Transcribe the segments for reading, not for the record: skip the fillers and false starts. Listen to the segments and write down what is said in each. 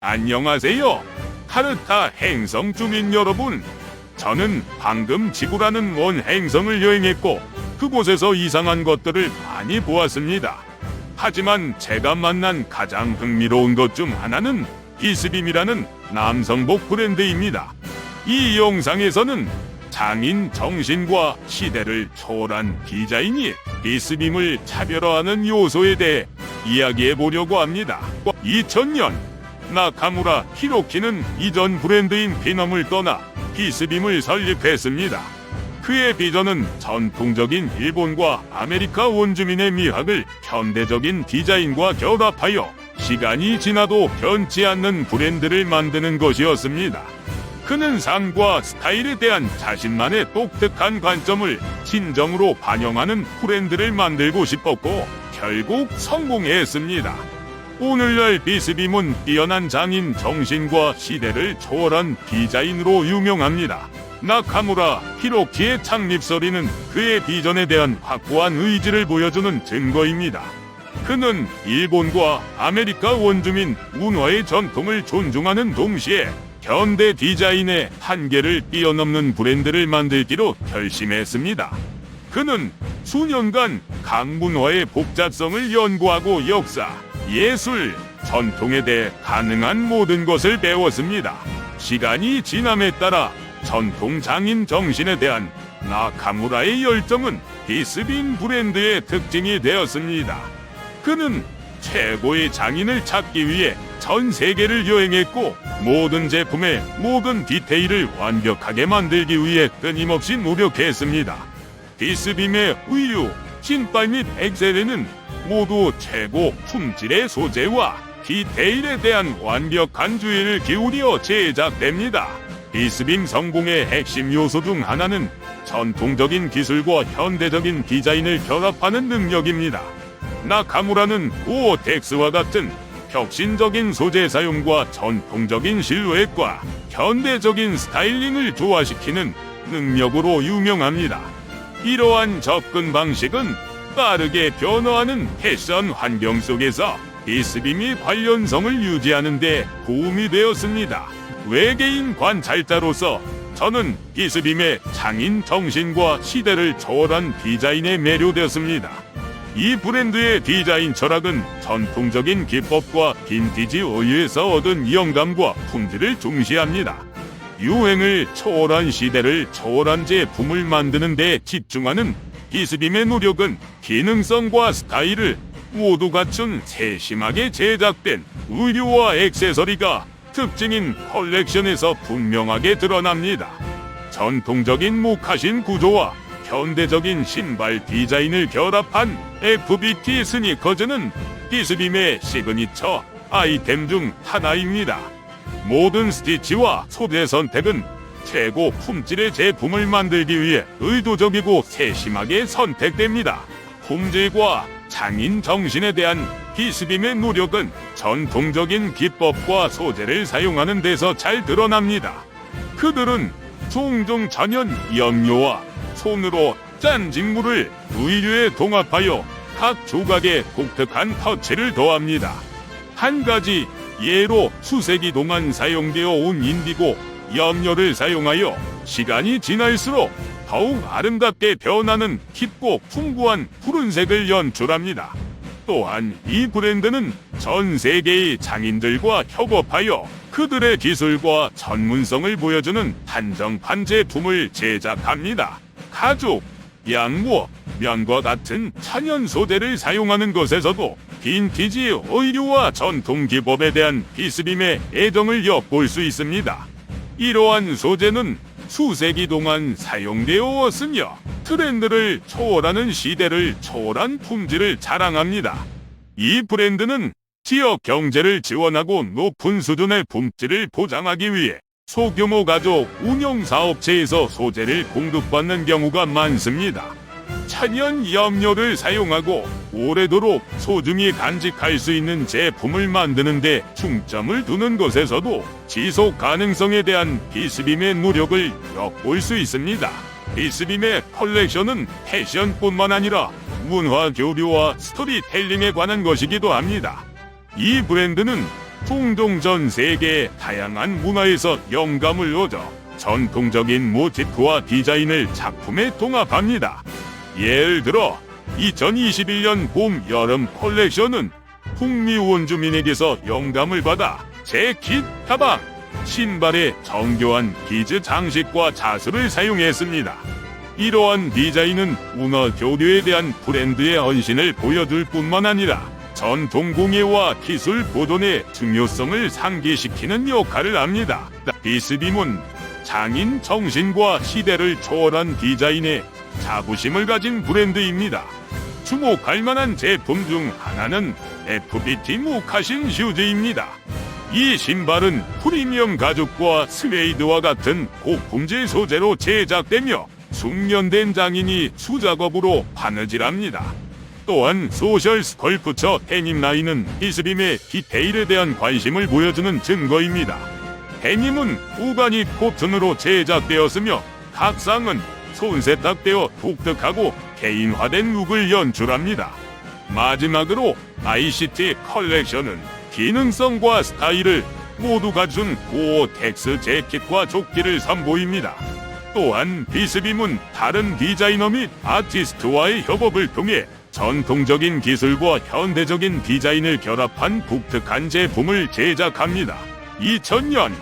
안녕하세요. 카르타 행성 주민 여러분. 저는 방금 지구라는 원 행성을 여행했고 그곳에서 이상한 것들을 많이 보았습니다. 하지만 제가 만난 가장 흥미로운 것 중 하나는 비스빔이라는 남성복 브랜드입니다. 이 영상에서는 장인 정신과 시대를 초월한 디자인이 비스빔을 차별화하는 요소에 대해 이야기해 보려고 합니다. 2000년 나카무라 히로키는 이전 브랜드인 피넘을 떠나 비스빔을 설립했습니다. 그의 비전은 전통적인 일본과 아메리카 원주민의 미학을 현대적인 디자인과 결합하여 시간이 지나도 변치 않는 브랜드를 만드는 것이었습니다. 그는 삶과 스타일에 대한 자신만의 독특한 관점을 진정으로 반영하는 브랜드를 만들고 싶었고 결국 성공했습니다. 오늘날 비스빔은 뛰어난 장인 정신과 시대를 초월한 디자인으로 유명합니다. 나카무라 히로키의 창립설이는 그의 비전에 대한 확고한 의지를 보여주는 증거입니다. 그는 일본과 아메리카 원주민 문화의 전통을 존중하는 동시에 현대 디자인의 한계를 뛰어넘는 브랜드를 만들기로 결심했습니다. 그는 수년간 각 문화의 복잡성을 연구하고 역사, 예술, 전통에 대해 가능한 모든 것을 배웠습니다. 시간이 지남에 따라 전통 장인 정신에 대한 나카무라의 열정은 비스빔 브랜드의 특징이 되었습니다. 그는 최고의 장인을 찾기 위해 전 세계를 여행했고 모든 제품의 모든 디테일을 완벽하게 만들기 위해 끊임없이 노력했습니다. 비스빔의 의류, 신발 및 엑셀에는 모두 최고 품질의 소재와 디테일에 대한 완벽한 주의를 기울여 제작됩니다. 비스빔 성공의 핵심 요소 중 하나는 전통적인 기술과 현대적인 디자인을 결합하는 능력입니다. 나카무라는 고어텍스와 같은 혁신적인 소재 사용과 전통적인 실루엣과 현대적인 스타일링을 조화시키는 능력으로 유명합니다. 이러한 접근 방식은 빠르게 변화하는 패션 환경 속에서 비스빔이 관련성을 유지하는 데 도움이 되었습니다. 외계인 관찰자로서 저는 비스빔의 장인 정신과 시대를 초월한 디자인에 매료되었습니다. 이 브랜드의 디자인 철학은 전통적인 기법과 빈티지 의류에서 얻은 영감과 품질을 중시합니다. 유행을 초월한 시대를 초월한 제품을 만드는 데 집중하는 비스빔의 노력은 기능성과 스타일을 모두 갖춘 세심하게 제작된 의류와 액세서리가 특징인 컬렉션에서 분명하게 드러납니다. 전통적인 목하신 구조와 현대적인 신발 디자인을 결합한 FBT 스니커즈는 비스빔의 시그니처 아이템 중 하나입니다. 모든 스티치와 소재 선택은 최고 품질의 제품을 만들기 위해 의도적이고 세심하게 선택됩니다. 품질과 장인 정신에 대한 비스빔의 노력은 전통적인 기법과 소재를 사용하는 데서 잘 드러납니다. 그들은 종종 천연 염료와 손으로 짠 직물을 의류에 동합하여 각 조각에 독특한 터치를 더합니다. 한 가지 예로 수세기 동안 사용되어 온 인디고 염료를 사용하여 시간이 지날수록 더욱 아름답게 변하는 깊고 풍부한 푸른색을 연출합니다. 또한 이 브랜드는 전 세계의 장인들과 협업하여 그들의 기술과 전문성을 보여주는 한정판 제품을 제작합니다. 가죽, 양모, 면과 같은 천연 소재를 사용하는 것에서도 빈티지 의류와 전통 기법에 대한 비스빔의 애정을 엿볼 수 있습니다. 이러한 소재는 수세기 동안 사용되어 왔으며 트렌드를 초월하는 시대를 초월한 품질을 자랑합니다. 이 브랜드는 지역 경제를 지원하고 높은 수준의 품질을 보장하기 위해 소규모 가족 운영 사업체에서 소재를 공급받는 경우가 많습니다. 천연 염료를 사용하고 오래도록 소중히 간직할 수 있는 제품을 만드는 데 중점을 두는 것에서도 지속 가능성에 대한 비스빔의 노력을 엿볼 수 있습니다. 비스빔의 컬렉션은 패션뿐만 아니라 문화 교류와 스토리텔링에 관한 것이기도 합니다. 이 브랜드는 중동 전 세계의 다양한 문화에서 영감을 얻어 전통적인 모티프와 디자인을 작품에 통합합니다. 예를 들어 2021년 봄 여름 컬렉션은 북미 원주민에게서 영감을 받아 재킷, 가방, 신발에 정교한 비즈 장식과 자수를 사용했습니다. 이러한 디자인은 문화 교류에 대한 브랜드의 헌신을 보여줄 뿐만 아니라 전통 공예와 기술 보존의 중요성을 상기시키는 역할을 합니다. 비스빔은 장인 정신과 시대를 초월한 디자인에 자부심을 가진 브랜드입니다. 주목할 만한 제품 중 하나는 FBT 모카신 슈즈입니다. 이 신발은 프리미엄 가죽과 스웨이드와 같은 고품질 소재로 제작되며 숙련된 장인이 수작업으로 바느질합니다. 또한 소셜 스컬프처 데님 라인은 비스빔의 디테일에 대한 관심을 보여주는 증거입니다. 데님은 우가니 코튼으로 제작되었으며 각 쌍은 손세탁되어 독특하고 개인화된 룩을 연출합니다. 마지막으로 ICT 컬렉션은 기능성과 스타일을 모두 갖춘 고어텍스 재킷과 조끼를 선보입니다. 또한 비스빔은 다른 디자이너 및 아티스트와의 협업을 통해 전통적인 기술과 현대적인 디자인을 결합한 독특한 제품을 제작합니다. 2000년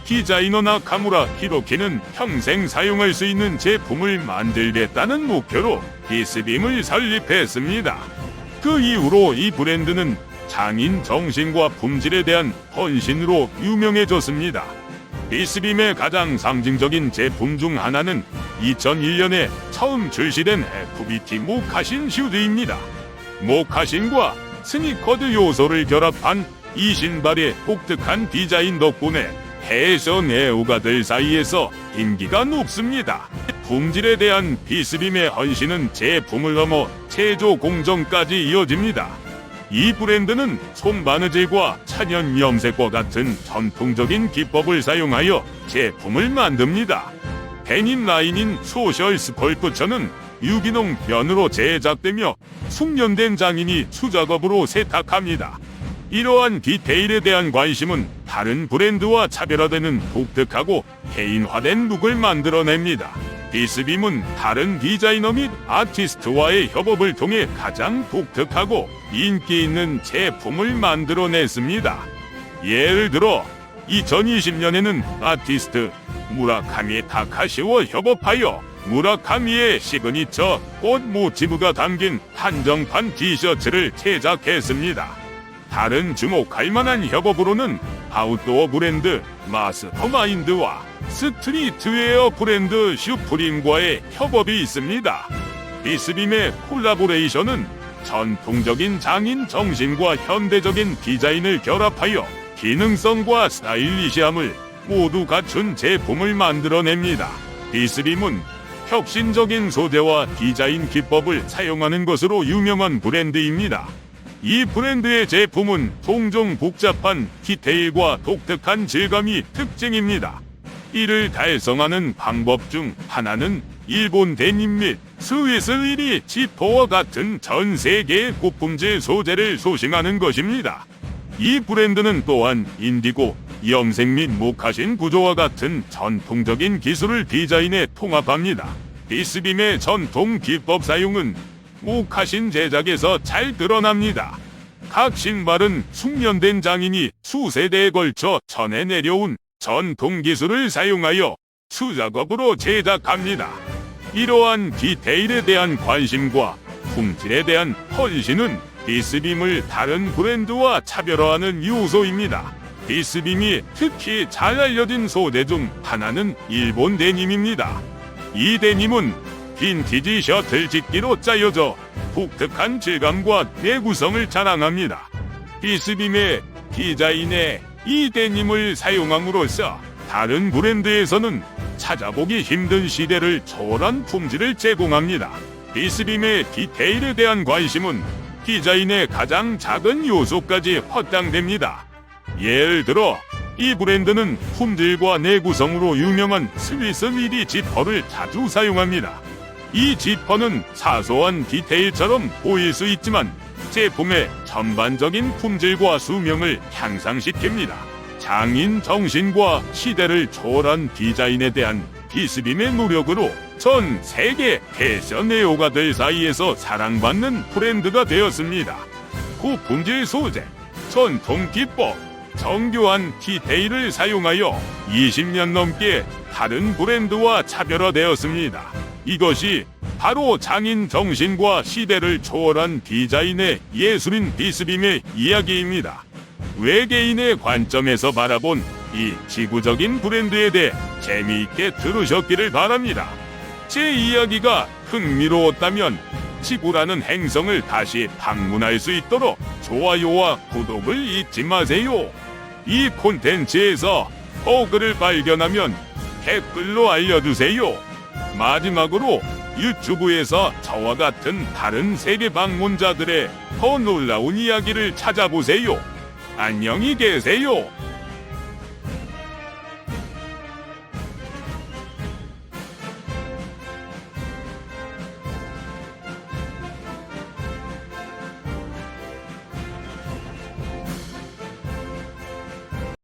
디자이너 나카무라 히로키는 평생 사용할 수 있는 제품을 만들겠다는 목표로 비스빔을 설립했습니다. 그 이후로 이 브랜드는 장인 정신과 품질에 대한 헌신으로 유명해졌습니다. 비스빔의 가장 상징적인 제품 중 하나는 2001년에 처음 출시된 FBT 모카신 슈즈입니다. 모카신과 스니커드 요소를 결합한 이 신발의 독특한 디자인 덕분에 패션 애호가들 사이에서 인기가 높습니다. 품질에 대한 비스빔의 헌신은 제품을 넘어 제조 공정까지 이어집니다. 이 브랜드는 손바느질과 천연 염색과 같은 전통적인 기법을 사용하여 제품을 만듭니다. 데님 라인인 소셜 스컬프처는 유기농 면으로 제작되며 숙련된 장인이 수작업으로 세탁합니다. 이러한 디테일에 대한 관심은 다른 브랜드와 차별화되는 독특하고 개인화된 룩을 만들어냅니다. 비스빔은 다른 디자이너 및 아티스트와의 협업을 통해 가장 독특하고 인기 있는 제품을 만들어냈습니다. 예를 들어 2020년에는 아티스트 무라카미 타카시와 협업하여 무라카미의 시그니처 꽃 모티브가 담긴 한정판 티셔츠를 제작했습니다. 다른 주목할 만한 협업으로는 아웃도어 브랜드 마스터마인드와 스트리트웨어 브랜드 슈프림과의 협업이 있습니다. 비스빔의 콜라보레이션은 전통적인 장인 정신과 현대적인 디자인을 결합하여 기능성과 스타일리시함을 모두 갖춘 제품을 만들어냅니다. 비스빔은 혁신적인 소재와 디자인 기법을 사용하는 것으로 유명한 브랜드입니다. 이 브랜드의 제품은 종종 복잡한 디테일과 독특한 질감이 특징입니다. 이를 달성하는 방법 중 하나는 일본 데님 및 스위스 위리 지퍼와 같은 전 세계의 고품질 소재를 소싱하는 것입니다. 이 브랜드는 또한 인디고, 염색 및 모카신 구조와 같은 전통적인 기술을 디자인에 통합합니다. 비스빔의 전통 기법 사용은 모카신 제작에서 잘 드러납니다. 각 신발은 숙련된 장인이 수세대에 걸쳐 전해 내려온 전통 기술을 사용하여 수작업으로 제작합니다. 이러한 디테일에 대한 관심과 품질에 대한 헌신은 비스빔을 다른 브랜드와 차별화하는 요소입니다. 비스빔이 특히 잘 알려진 소재 중 하나는 일본 데님입니다. 이 데님은 빈티지 셔틀 직기로 짜여져 독특한 질감과 내구성을 자랑합니다. 비스빔의 디자인에 이 데님을 사용함으로써 다른 브랜드에서는 찾아보기 힘든 시대를 초월한 품질을 제공합니다. 비스빔의 디테일에 대한 관심은 디자인의 가장 작은 요소까지 확장됩니다. 예를 들어 이 브랜드는 품질과 내구성으로 유명한 스위스 미디 지퍼를 자주 사용합니다. 이 지퍼는 사소한 디테일처럼 보일 수 있지만 제품의 전반적인 품질과 수명을 향상시킵니다. 장인 정신과 시대를 초월한 디자인에 대한 비스빔의 노력으로 전 세계 패션 애호가들 사이에서 사랑받는 브랜드가 되었습니다. 고품질 소재, 전통 기법, 정교한 디테일을 사용하여 20년 넘게 다른 브랜드와 차별화되었습니다. 이것이 바로 장인 정신과 시대를 초월한 디자인의 예술인 비스빔의 이야기입니다. 외계인의 관점에서 바라본 이 지구적인 브랜드에 대해 재미있게 들으셨기를 바랍니다. 제 이야기가 흥미로웠다면 지구라는 행성을 다시 방문할 수 있도록 좋아요와 구독을 잊지 마세요. 이 콘텐츠에서 버그를 발견하면 댓글로 알려주세요. 마지막으로 유튜브에서 저와 같은 다른 세계 방문자들의 더 놀라운 이야기를 찾아보세요. 안녕히 계세요.